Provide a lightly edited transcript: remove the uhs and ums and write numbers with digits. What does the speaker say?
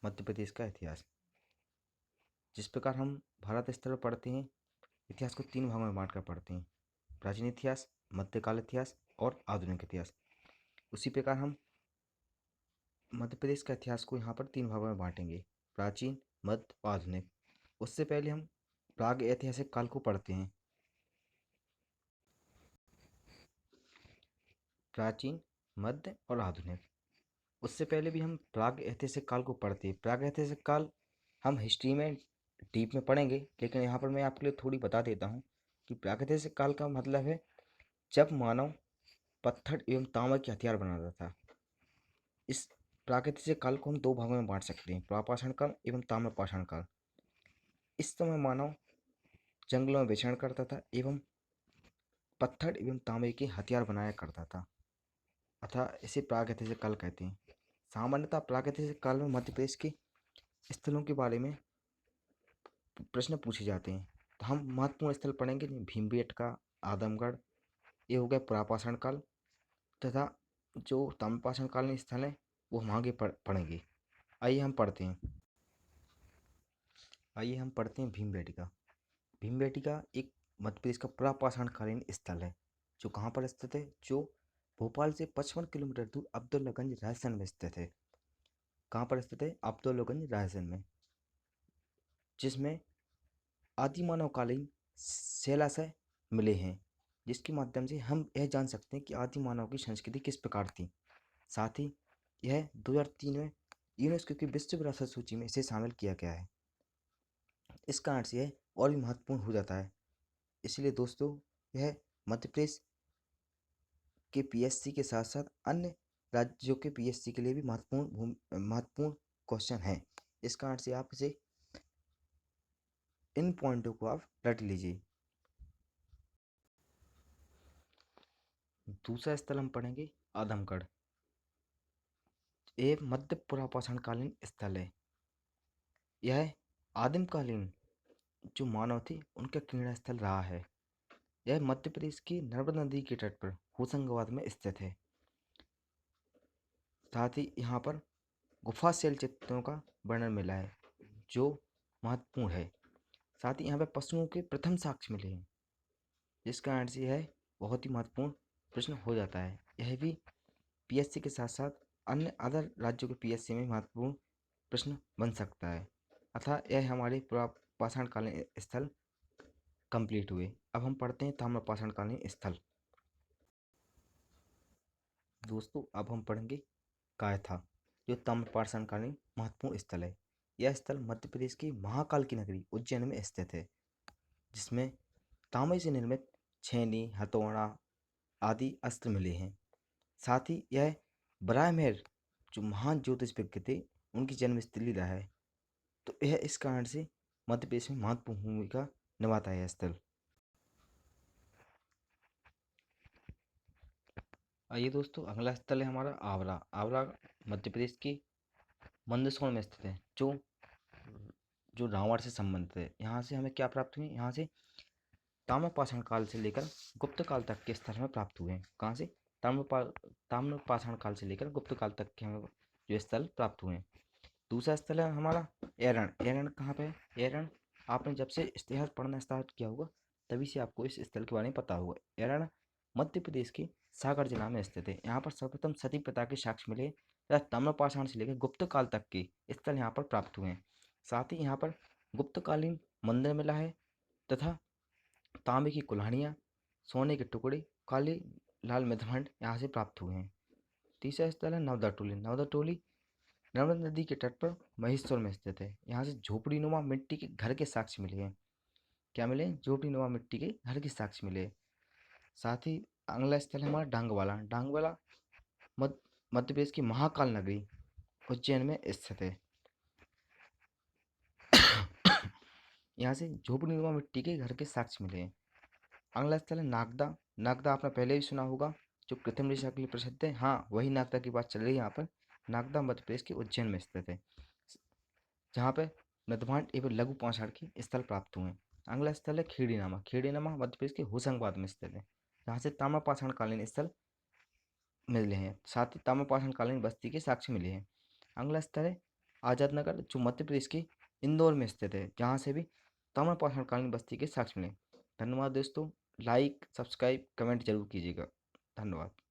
मध्य प्रदेश का इतिहास। जिस प्रकार हम भारत स्तर पर पढ़ते हैं, इतिहास को 3 भागों में बांटकर पढ़ते हैं: प्राचीन इतिहास, मध्यकाल इतिहास और आधुनिक इतिहास। उसी प्रकार हम मध्य प्रदेश का इतिहास को यहाँ पर 3 भागों में बांटेंगे: प्राचीन, मध्य और आधुनिक। उससे पहले हम प्राग ऐतिहासिक काल को पढ़ते हैं। प्राचीन, मध्य और आधुनिक। उससे पहले भी हम प्राग ऐतिहासिक काल को पढ़ते हैं। प्राग ऐतिहासिक काल हम हिस्ट्री में डीप में पढ़ेंगे, लेकिन यहाँ पर मैं आपके लिए थोड़ी बता देता हूँ कि प्रागैतिहासिक काल का मतलब है जब मानव पत्थर एवं तांबा के हथियार बनाता था। इस प्रागैतिहासिक काल को हम 2 भागों में बांट सकते हैं: प्रापाषाण काल एवं ताम्रपाषाण काल। इस समय मानव जंगलों में विचरण करता था एवं पत्थर एवं तांबे के हथियार बनाया करता था, अतः इसे प्रागैतिहासिक काल कहते हैं। सामान्यतः प्रागैतिहासिक काल में मध्य प्रदेश के स्थलों के बारे में प्रश्न पूछे जाते हैं। तो हम महत्वपूर्ण स्थल पढ़ेंगे: भीमबेटका, आदमगढ़, ये हो गया प्रापाषाण काल, तथा जो ताम्रपाषाण कालीन स्थल हैं वो हम आगे पढ़ेंगे। आइए हम पढ़ते हैं भीमबेटका। भीमबेटका एक मध्य प्रदेश का प्रापाषाण कालीन स्थल है, जो कहाँ पर स्थित है? जो भोपाल से 55 किलोमीटर दूर अब्दुल्लागंज रायसेन में स्थित है। कहाँ पर स्थित है? अब्दुल्लागंज रायसेन में। जिसमें आदिमानवकालीन शैलाशय मिले हैं, जिसके माध्यम से हम यह जान सकते हैं कि आदि मानव की संस्कृति किस प्रकार थी। साथ ही यह 2003 में यूनेस्को की विश्व विरासत सूची में इसे शामिल किया गया है। इस कारण से यह और भी महत्वपूर्ण हो जाता है। इसलिए दोस्तों, यह मध्य प्रदेश के पीएससी के साथ साथ अन्य राज्यों के पीएससी के लिए भी महत्वपूर्ण क्वेश्चन है। इस कारण से आप इसे इन पॉइंटों को आप रट लीजिए। दूसरा स्थल हम पढ़ेंगे आदमगढ़। एक मध्य पुरापाषाण कालीन स्थल है। यह आदिमकालीन जो मानव थे उनका क्रीड़ा स्थल रहा है। यह मध्य प्रदेश की नर्मदा नदी के तट पर होशंगाबाद में स्थित है। साथ ही यहाँ पर गुफा शैल चित्रों का वर्णन मिला है, जो महत्वपूर्ण है। साथ ही यहाँ पर पशुओं के प्रथम साक्ष्य मिले हैं, जिस कारण से यह बहुत ही महत्वपूर्ण प्रश्न हो जाता है। यह भी पीएससी के साथ साथ अन्य अदर राज्यों के पीएससी में महत्वपूर्ण प्रश्न बन सकता है। अतः यह हमारे पुरापाषाण कालीन स्थल कंप्लीट हुए। अब हम पढ़ते हैं ताम्रपाषाण कालीन स्थल। दोस्तों, अब हम पढ़ेंगे कायथा, जो ताम्रपाषाण कालीन महत्वपूर्ण स्थल है। यह स्थल मध्य प्रदेश की महाकाल की नगरी उज्जैन में स्थित है, जिसमें तांबे से निर्मित छेनी, हथौड़ा आदि अस्त्र मिले हैं। साथ ही यह बराहमेर जो महान ज्योतिषविज्ञ थे उनकी जन्मस्थली रहा है। तो यह इस कारण से मध्य प्रदेश में महत्वपूर्ण भूमिका निभाता है यह स्थल। आइए दोस्तों, अगला स्थल है हमारा आगरा। आगरा मध्य प्रदेश के मंदसौर में स्थित है, जो रावण से संबंधित है। यहाँ से हमें क्या प्राप्त हुए? यहाँ से ताम्रपाषाण काल से लेकर गुप्त काल तक के स्थल हमें प्राप्त हुए हैं। कहाँ से? ताम्रपाषाण काल से लेकर गुप्त काल तक के हमें जो स्थल प्राप्त हुए हैं। दूसरा स्थल है हमारा एरण। एरण कहाँ पे है? एरण आपने जब से इतिहास पढ़ना स्टार्ट किया होगा तभी से आपको इस स्थल के बारे में पता होगा। एरण मध्य प्रदेश के सागर जिला में स्थित है। यहाँ पर सर्वप्रथम सती प्रथा के साक्ष्य मिले तथा ताम्रपाषाण से लेकर गुप्त काल तक के स्थल यहाँ पर प्राप्त हुए हैं। साथ ही यहाँ पर गुप्तकालीन मंदिर मिला है तथा तांबे की कुल्हाड़ियाँ, सोने के टुकड़े, काले लाल मृदमंड यहाँ से प्राप्त हुए हैं। तीसरा स्थल है नवदा टोली। नवदा टोली नर्मदा नदी के तट पर महेश्वर में स्थित है। यहाँ से झोपड़ी नुमा मिट्टी के घर के साक्ष्य मिले हैं। क्या मिले? झोपड़ी नुमा मिट्टी के घर के साक्ष्य मिले। साथ ही अगला स्थल है हमारा डांगवाला। डांगवाला मध्य प्रदेश की महाकाल नगरी उज्जैन में स्थित है। यहाँ से झोपड़ी नुमा मिट्टी के घर के साक्ष्य मिले हैं। अगला स्थल है नागदा। नागदा आपने पहले भी सुना होगा, जो कृत्रिम रेशा के लिए प्रसिद्ध है। हाँ, वही नागदा की बात चल रही है यहाँ पर। नागदा मध्य प्रदेश के उज्जैन में स्थित है, जहाँ पे मृदभांड एवं लघु पाषाण के स्थल प्राप्त हुए हैं। अगला स्थल है खेड़ीनामा। खेड़ीनामा मध्य प्रदेश के होशंगाबाद में स्थित है, जहाँ से ताम्रपाषाण कालीन स्थल मिले हैं। साथ ही ताम्रपाषाण कालीन बस्ती के साक्ष्य मिले हैं। अगला स्थल है आज़ाद नगर जो मध्य प्रदेश के इंदौर में स्थित है, जहाँ से भी ताम्रपाषाण कालीन बस्ती के साक्ष्य मिले। धन्यवाद दोस्तों। लाइक, सब्सक्राइब, कमेंट जरूर कीजिएगा। धन्यवाद।